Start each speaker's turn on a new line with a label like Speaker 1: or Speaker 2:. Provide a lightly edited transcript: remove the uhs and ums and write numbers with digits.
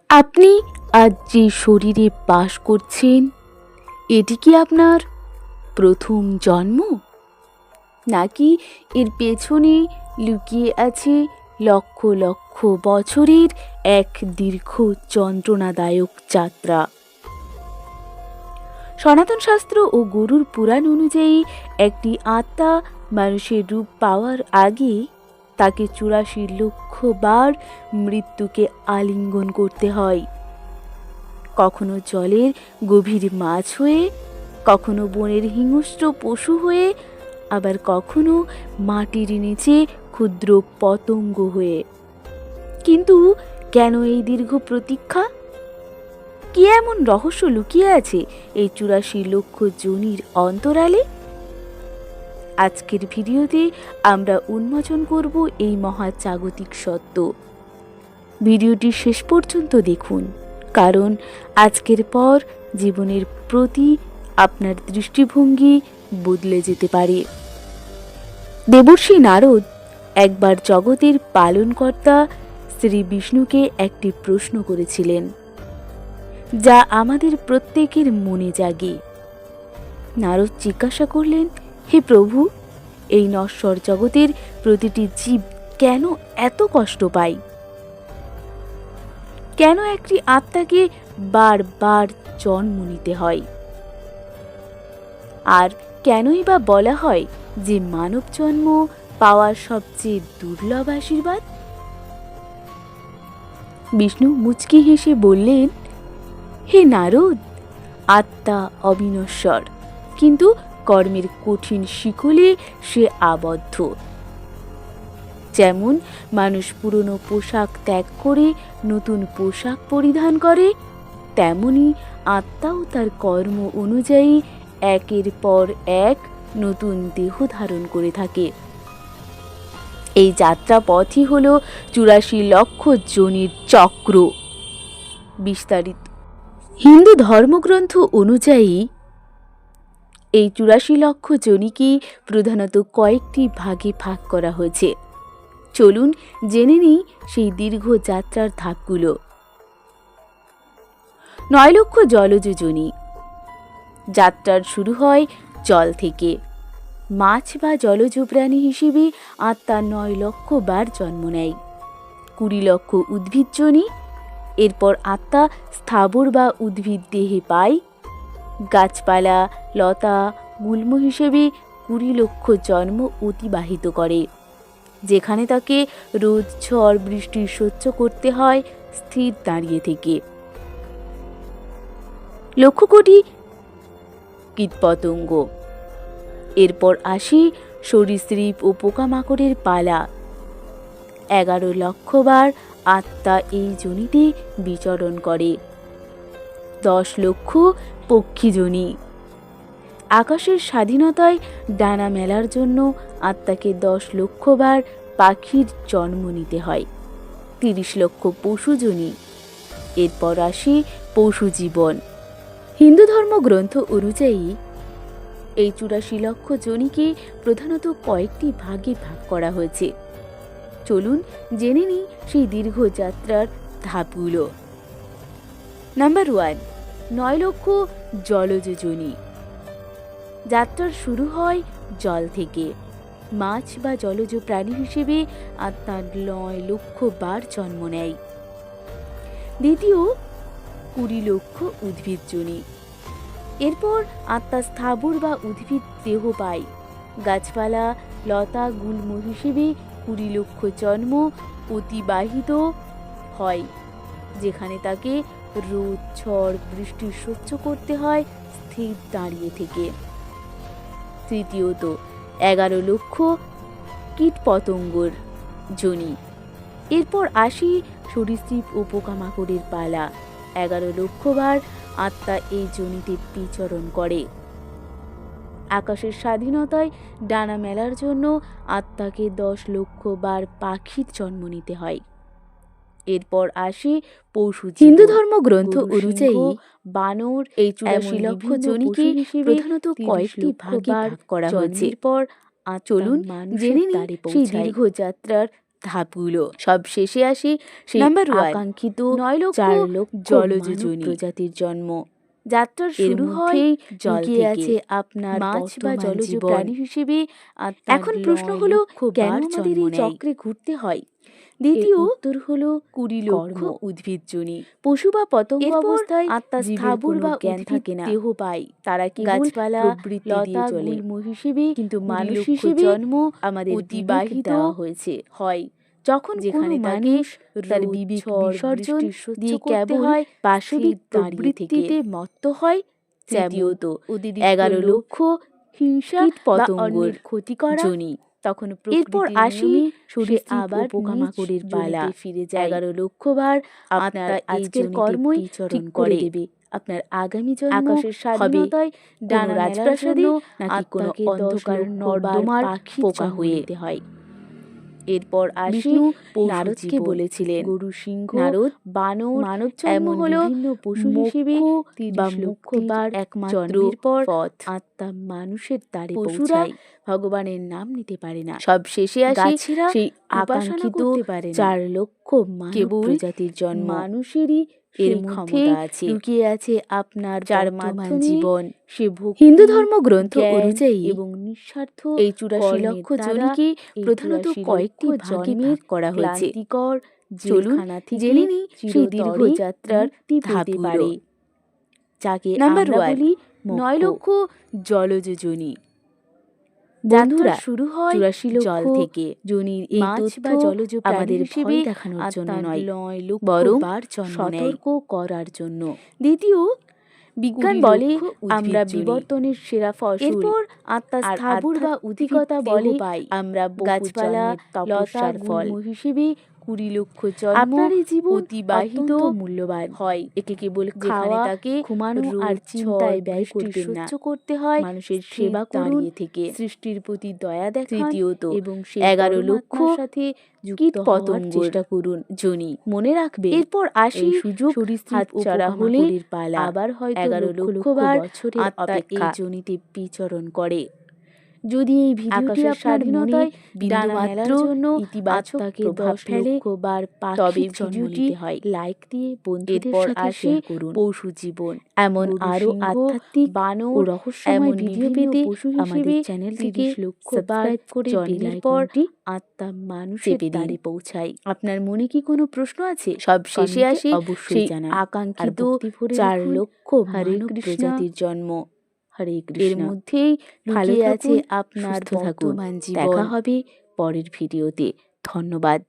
Speaker 1: আপনি আজ যে শরীরে বাস করছেন, এটি কি আপনার প্রথম জন্ম, নাকি এর পেছনে লুকিয়ে আছে লক্ষ লক্ষ বছরের এক দীর্ঘ যন্ত্রণাদায়ক যাত্রা? সনাতন শাস্ত্র ও গুরুর পুরাণ অনুযায়ী একটি আত্মা মানুষের রূপ পাওয়ার আগে তাকে ৮৪ লক্ষ বার মৃত্যুকে আলিঙ্গন করতে হয়। কখনো জলের গভীর মাছ হয়ে, কখনো বনের হিংস্র পশু হয়ে, আবার কখনো মাটির নিচে ক্ষুদ্র পতঙ্গ হয়ে। কিন্তু কেন এই দীর্ঘ প্রতীক্ষা? কি এমন রহস্য লুকিয়ে আছে এই ৮৪ লক্ষ যোনির অন্তরালে? আজকের ভিডিওতে আমরা উন্মোচন করব এই মহাজাগতিক সত্য। ভিডিওটি শেষ পর্যন্ত দেখুন, কারণ আজকের পর জীবনের প্রতি আপনার দৃষ্টিভঙ্গি বদলে যেতে পারে। দেবর্ষি নারদ একবার জগতের পালনকর্তা শ্রী বিষ্ণুকে একটি প্রশ্ন করেছিলেন, যা আমাদের প্রত্যেকের মনে জাগে। নারদ জিজ্ঞাসা করলেন, হে প্রভু, এই নশ্বর জগতের প্রতিটি জীব কেন এত কষ্ট পায়? কেন একটি আত্মাকে বারবার জন্ম নিতে হয়? আর কেনই বা বলা হয় যে মানব জন্ম পাওয়ার সবচেয়ে দুর্লভ আশীর্বাদ? বিষ্ণু মুচকি হেসে বললেন, হে নারদ, আত্মা অবিনশ্বর, কিন্তু কর্মের কঠিন শিকলে সে আবদ্ধ। যেমন মানুষ পুরনো পোশাক ত্যাগ করে নতুন পোশাক পরিধান করে, তেমনি আত্মাও তার কর্ম অনুযায়ী একের পর এক নতুন দেহ ধারণ করে থাকে। এই যাত্রা পথই হল ৮৪ লক্ষ যোনির চক্র। বিস্তারিত হিন্দু ধর্মগ্রন্থ অনুযায়ী এই ৮৪ লক্ষ যোনিকে প্রধানত কয়েকটি ভাগে ভাগ করা হয়েছে। চলুন জেনে নিই সেই দীর্ঘ যাত্রার ধাপগুলো। ৯ লক্ষ জলজ যোনি। যাত্রার শুরু হয় জল থেকে। মাছ বা জলজ প্রাণী হিসেবে আত্মা ৯ লক্ষ বার জন্ম নেয়। ২০ লক্ষ উদ্ভিদ যোনি। এরপর আত্মা স্থাবর বা উদ্ভিদ দেহে পায়। গাছপালা, লতা, গুল্ম হিসেবে ২০ লক্ষ জন্ম অতিবাহিত করে, যেখানে তাকে রোদ, ঝড়, বৃষ্টি সহ্য করতে হয় স্থির দাঁড়িয়ে থেকে। লক্ষ কোটি কীটপতঙ্গ। এরপর আসে সরীসৃপ ও পোকামাকড়ের পালা। ১১ লক্ষ বার আত্মা এই যোনিতে বিচরণ করে। ১০ লক্ষ পক্ষী যোনি। আকাশের স্বাধীনতায় ডানা মেলার জন্য আত্মাকে ১০ লক্ষ বার পাখির জন্ম নিতে হয়। ৩০ লক্ষ পশু যোনি। এরপর আসে পশু জীবন। হিন্দু ধর্মগ্রন্থ অনুযায়ী এই ৮৪ লক্ষ যোনিকে প্রধানত কয়েকটি ভাগে ভাগ করা হয়েছে। চলুন জেনে নিই সেই দীর্ঘ যাত্রার ধাপগুলো। নাম্বার ১, ৯ লক্ষ জলজ যোনি। যাত্রার শুরু হয় জল থেকে। মাছ বা জলজ প্রাণী হিসেবে আত্মা ৯ লক্ষ বার জন্ম নেয়। দ্বিতীয়, ২০ লক্ষ উদ্ভিদ যোনি। এরপর আত্মা স্থাবর বা উদ্ভিদ দেহ পায়। গাছপালা, লতা, গুল্ম হিসেবে ২০ লক্ষ জন্ম অতিবাহিত হয়, যেখানে তাকে রোদ, ঝড়, বৃষ্টি সহ্য করতে হয় স্থির দাঁড়িয়ে থেকে। তৃতীয়ত, ১১ লক্ষ কীটপতঙ্গর যোনি। এরপর আসি সরীসৃপ ও পোকামাকড়ের পালা। ১১ লক্ষ বার আত্মা এই যোনিতে বিচরণ করে। আকাশের স্বাধীনতায় ডানা মেলার জন্য আত্মাকে ১০ লক্ষ বার পাখির জন্ম নিতে হয়। এরপর আসে পশু। হিন্দু ধর্মগ্রন্থ অনুযায়ী বানর এই ৮৪ লক্ষ যোনিকে প্রধানত কয়েকটি ভাগে ভাগ করা হয়েছে। এরপর চলুন জেনে নিই সেই দীর্ঘ যাত্রার ধাপগুলো। সব শেষে আসি সেই
Speaker 2: নাম্বার 1,
Speaker 1: আকাঙ্ক্ষিত
Speaker 2: 9 লক্ষ
Speaker 1: 4 লক্ষ
Speaker 2: জলজ
Speaker 1: মানব
Speaker 2: যোনি।
Speaker 1: প্রজাতির জন্ম।
Speaker 2: যাত্রার
Speaker 1: এর
Speaker 2: শুরু হয়
Speaker 1: মধ্যেই
Speaker 2: জল
Speaker 1: লুকিয়ে
Speaker 2: থেকে।
Speaker 1: আছে আপনার
Speaker 2: মাছ বা
Speaker 1: বর্তমান
Speaker 2: জলজ
Speaker 1: জীবন।
Speaker 2: প্রাণী হিসেবে
Speaker 1: এখন
Speaker 2: আত্মার
Speaker 1: প্রশ্ন
Speaker 2: 9
Speaker 1: হলো,
Speaker 2: লক্ষ
Speaker 1: কেন
Speaker 2: বার
Speaker 1: আমাদের
Speaker 2: জন্ম
Speaker 1: এই
Speaker 2: নেয়।
Speaker 1: চক্রে ঘুরতে হয়?
Speaker 2: দ্বিতীয়,
Speaker 1: এর উত্তর হলো
Speaker 2: 20 লক্ষ
Speaker 1: কর্ম।
Speaker 2: উদ্ভিদ যোনি।
Speaker 1: পশু বা পতঙ্গ
Speaker 2: এরপর
Speaker 1: অবস্থায়
Speaker 2: আত্মা
Speaker 1: জীবের
Speaker 2: স্থাবর
Speaker 1: কোনো
Speaker 2: বা
Speaker 1: জ্ঞান
Speaker 2: উদ্ভিদ
Speaker 1: থাকে না।
Speaker 2: দেহ পায়।
Speaker 1: তারা কেবল
Speaker 2: গাছপালা,
Speaker 1: প্রবৃত্তি দিয়ে
Speaker 2: লতা,
Speaker 1: চলে।
Speaker 2: গুল্ম হিসেবে,
Speaker 1: কিন্তু
Speaker 2: 20
Speaker 1: মানুষ
Speaker 2: লক্ষ
Speaker 1: হিসেবে
Speaker 2: জন্ম
Speaker 1: আমাদের বিবেক
Speaker 2: অতিবাহিত
Speaker 1: দেওয়া হয়েছে।
Speaker 2: হয়।
Speaker 1: যখন কোনো
Speaker 2: যেখানে তাকে
Speaker 1: মানুষ তার
Speaker 2: রোদ,
Speaker 1: বিবেক
Speaker 2: ঝড়,
Speaker 1: বিসর্জন
Speaker 2: বৃষ্টি সহ্য
Speaker 1: দিয়ে
Speaker 2: করতে
Speaker 1: কেবল
Speaker 2: হয়
Speaker 1: পাশবিক
Speaker 2: স্থির দাঁড়িয়ে থেকে।
Speaker 1: প্রবৃত্তিতে মত্ত হয়,
Speaker 2: তৃতীয়ত,
Speaker 1: যেমন
Speaker 2: অতিরিক্ত
Speaker 1: 11
Speaker 2: লোভ,
Speaker 1: লক্ষ
Speaker 2: হিংসা
Speaker 1: কীট
Speaker 2: বা
Speaker 1: পতঙ্গর
Speaker 2: অন্যের ক্ষতি করা,
Speaker 1: যোনি।
Speaker 2: তখন
Speaker 1: এরপর
Speaker 2: প্রকৃতির
Speaker 1: আসি
Speaker 2: নিয়মে সে
Speaker 1: সরীসৃপ ও
Speaker 2: আবার
Speaker 1: পোকামাকড়ের
Speaker 2: নিজ
Speaker 1: পালা।
Speaker 2: যোনিতে ফিরে যায়।
Speaker 1: 11 লক্ষ বার আপনার
Speaker 2: আত্মা এই
Speaker 1: আজকের
Speaker 2: যোনিতে
Speaker 1: কর্মই
Speaker 2: বিচরণ
Speaker 1: ঠিক করে
Speaker 2: করে।
Speaker 1: দেবে আপনার আগামী জন্ম
Speaker 2: আকাশের
Speaker 1: হবে
Speaker 2: স্বাধীনতায়
Speaker 1: কোনো
Speaker 2: ডানা মেলার
Speaker 1: রাজপ্রাসাদে
Speaker 2: জন্য
Speaker 1: নাকি কোনো
Speaker 2: আত্মাকে 10
Speaker 1: অন্ধকার
Speaker 2: লক্ষ বার
Speaker 1: নর্দমার
Speaker 2: পাখির
Speaker 1: পোকা
Speaker 2: জন্ম
Speaker 1: হয়ে।
Speaker 2: নিতে হয়।
Speaker 1: এরপর আসি
Speaker 2: বিষ্ণু
Speaker 1: নারদকে
Speaker 2: পশু জীবন,
Speaker 1: বলেছিলেন,
Speaker 2: গরু, সিংহ,
Speaker 1: নারদ,
Speaker 2: বানর,
Speaker 1: মানব জন্ম
Speaker 2: এমন
Speaker 1: হলো
Speaker 2: বিভিন্ন পশু হিসেবে
Speaker 1: মোক্ষ
Speaker 2: 30
Speaker 1: বা
Speaker 2: লক্ষ
Speaker 1: মুক্তির
Speaker 2: বার
Speaker 1: একমাত্র
Speaker 2: জন্মের পর
Speaker 1: পথ।
Speaker 2: আত্মা মানুষের দ্বারে
Speaker 1: পশুরা
Speaker 2: পৌঁছায়। ভগবানের নাম নিতে পারে না।
Speaker 1: সব শেষে আসি
Speaker 2: গাছেরা
Speaker 1: সেই
Speaker 2: উপাসনা
Speaker 1: আকাঙ্ক্ষিত
Speaker 2: করতে পারে না।
Speaker 1: 4 লক্ষ মানব
Speaker 2: কেবল
Speaker 1: প্রজাতির জন্ম।
Speaker 2: মানুষেরই
Speaker 1: এর
Speaker 2: সেই
Speaker 1: মধ্যেই
Speaker 2: ক্ষমতা আছে,
Speaker 1: লুকিয়ে আছে আপনার
Speaker 2: যার
Speaker 1: বর্তমান
Speaker 2: মাধ্যমে
Speaker 1: জীবন।
Speaker 2: সে ভক্তি,
Speaker 1: হিন্দু ধর্মগ্রন্থ
Speaker 2: জ্ঞান
Speaker 1: অনুযায়ী
Speaker 2: এবং নিঃস্বার্থ
Speaker 1: এই 84
Speaker 2: কর্মের
Speaker 1: লক্ষ
Speaker 2: দ্বারা
Speaker 1: যোনিকে
Speaker 2: এই
Speaker 1: প্রধানত
Speaker 2: 84
Speaker 1: কয়েকটি
Speaker 2: লক্ষ
Speaker 1: ভাগে
Speaker 2: জন্মের
Speaker 1: ভাগ করা হয়েছে।
Speaker 2: ক্লান্তিকর
Speaker 1: চলুন
Speaker 2: জেলখানা থেকে
Speaker 1: জেনে নিই সেই দীর্ঘ
Speaker 2: চিরতরে
Speaker 1: যাত্রার
Speaker 2: মুক্তি পেতে
Speaker 1: ধাপগুলো।
Speaker 2: পারে, যাকে
Speaker 1: নাম্বার
Speaker 2: আমরা
Speaker 1: 1,
Speaker 2: বলি 9
Speaker 1: মোক্ষ।
Speaker 2: লক্ষ জলজ যোনি।
Speaker 1: বন্ধুরা,
Speaker 2: যাত্রা শুরু হয়
Speaker 1: 84 লক্ষ
Speaker 2: জল থেকে।
Speaker 1: যোনির এই
Speaker 2: মাছ
Speaker 1: তথ্য
Speaker 2: বা জলজ প্রাণী
Speaker 1: আমাদের
Speaker 2: হিসেবে
Speaker 1: ভয় দেখানোর জন্য
Speaker 2: আত্মা
Speaker 1: নয়,
Speaker 2: 9 লক্ষ
Speaker 1: বরং
Speaker 2: বার জন্ম নেয়,
Speaker 1: সতর্ক করার জন্য।
Speaker 2: দ্বিতীয়, বিজ্ঞান
Speaker 1: 20
Speaker 2: বলে
Speaker 1: লক্ষ উদ্ভিদ
Speaker 2: আমরা
Speaker 1: যোনি।
Speaker 2: বিবর্তনের সেরা ফসল।
Speaker 1: এরপর
Speaker 2: আত্মা
Speaker 1: আর
Speaker 2: স্থাবর বা উদ্ভিদ
Speaker 1: আধ্যাত্মিকতা
Speaker 2: দেহ
Speaker 1: বলে
Speaker 2: পায়।
Speaker 1: আমরা বহু
Speaker 2: গাছপালা,
Speaker 1: জন্মের
Speaker 2: লতা,
Speaker 1: তপস্যার ফল।
Speaker 2: গুল্ম হিসেবে 20 লক্ষ জন্ম
Speaker 1: আপনার এই জীবন
Speaker 2: অতিবাহিত
Speaker 1: অত্যন্ত মূল্যবান।
Speaker 2: হয়।
Speaker 1: একে কেবল
Speaker 2: যেখানে
Speaker 1: খাওয়া,
Speaker 2: তাকে
Speaker 1: ঘুমানো
Speaker 2: রোদ,
Speaker 1: আর চিন্তায়
Speaker 2: ঝড়,
Speaker 1: ব্যয়
Speaker 2: বৃষ্টি
Speaker 1: করবেন না,
Speaker 2: সহ্য করতে হয়
Speaker 1: মানুষের
Speaker 2: স্থির
Speaker 1: সেবা করুন,
Speaker 2: দাঁড়িয়ে থেকে। সৃষ্টির প্রতি দয়া দেখান
Speaker 1: তৃতীয়ত
Speaker 2: এবং সেই
Speaker 1: 11 লক্ষ
Speaker 2: পরমাত্মার সাথে
Speaker 1: কীট
Speaker 2: যুক্ত হওয়ার
Speaker 1: পতঙ্গর
Speaker 2: চেষ্টা করুন।
Speaker 1: যোনি।
Speaker 2: মনে রাখবেন,
Speaker 1: এরপর আসি
Speaker 2: এই সুযোগ
Speaker 1: সরীসৃপ ও
Speaker 2: হাতছাড়া হলে
Speaker 1: পোকামাকড়ের পালা।
Speaker 2: আবার হয়তো
Speaker 1: 11
Speaker 2: লক্ষ
Speaker 1: লক্ষ
Speaker 2: লক্ষ
Speaker 1: বার
Speaker 2: বছরের
Speaker 1: আত্মা এই
Speaker 2: অপেক্ষা।
Speaker 1: যোনিতে বিচরণ করে।
Speaker 2: যদি এই ভিডিওটি
Speaker 1: আকাশের
Speaker 2: আপনার মনে
Speaker 1: স্বাধীনতায়
Speaker 2: ডানা
Speaker 1: বিন্দুমাত্র
Speaker 2: মেলার জন্য
Speaker 1: ইতিবাচক
Speaker 2: আত্মাকে
Speaker 1: প্রভাব
Speaker 2: 10
Speaker 1: ফেলে,
Speaker 2: লক্ষ বার
Speaker 1: তবে
Speaker 2: পাখির জন্ম
Speaker 1: ভিডিওটি
Speaker 2: নিতে হয়।
Speaker 1: লাইক দিয়ে বন্ধুদের
Speaker 2: এরপর
Speaker 1: সাথে
Speaker 2: আসে
Speaker 1: শেয়ার করুন।
Speaker 2: পশু জীবন,
Speaker 1: এমন
Speaker 2: গরু,
Speaker 1: আরও
Speaker 2: সিংহ,
Speaker 1: আধ্যাত্মিক ও
Speaker 2: বানর,
Speaker 1: রহস্যময়
Speaker 2: এমন
Speaker 1: ভিডিও
Speaker 2: বিভিন্ন
Speaker 1: পেতে
Speaker 2: পশু
Speaker 1: আমাদের
Speaker 2: হিসেবে
Speaker 1: চ্যানেলটিকে
Speaker 2: 30 লক্ষ বার
Speaker 1: সাবস্ক্রাইব করে বেল
Speaker 2: জন্মের পর
Speaker 1: আইকনটি
Speaker 2: আত্মা মানুষের
Speaker 1: চেপে দিন।
Speaker 2: দ্বারে পৌঁছায়। আপনার মনে কি কোনো প্রশ্ন আছে?
Speaker 1: সব শেষে
Speaker 2: কমেন্টে
Speaker 1: আসি
Speaker 2: অবশ্যই
Speaker 1: সেই
Speaker 2: জানান। আর
Speaker 1: আকাঙ্ক্ষিত
Speaker 2: ভক্তি ভরে
Speaker 1: 4
Speaker 2: লিখুন,
Speaker 1: লক্ষ
Speaker 2: হরে
Speaker 1: মানব
Speaker 2: কৃষ্ণ,
Speaker 1: প্রজাতির জন্ম।
Speaker 2: হরে
Speaker 1: এর
Speaker 2: কৃষ্ণ।
Speaker 1: মধ্যেই
Speaker 2: ভালো
Speaker 1: লুকিয়ে আছে
Speaker 2: থাকুন,
Speaker 1: আপনার
Speaker 2: সুস্থ থাকুন।
Speaker 1: বর্তমান জীবন।
Speaker 2: দেখা হবে পরের ভিডিওতে। ধন্যবাদ।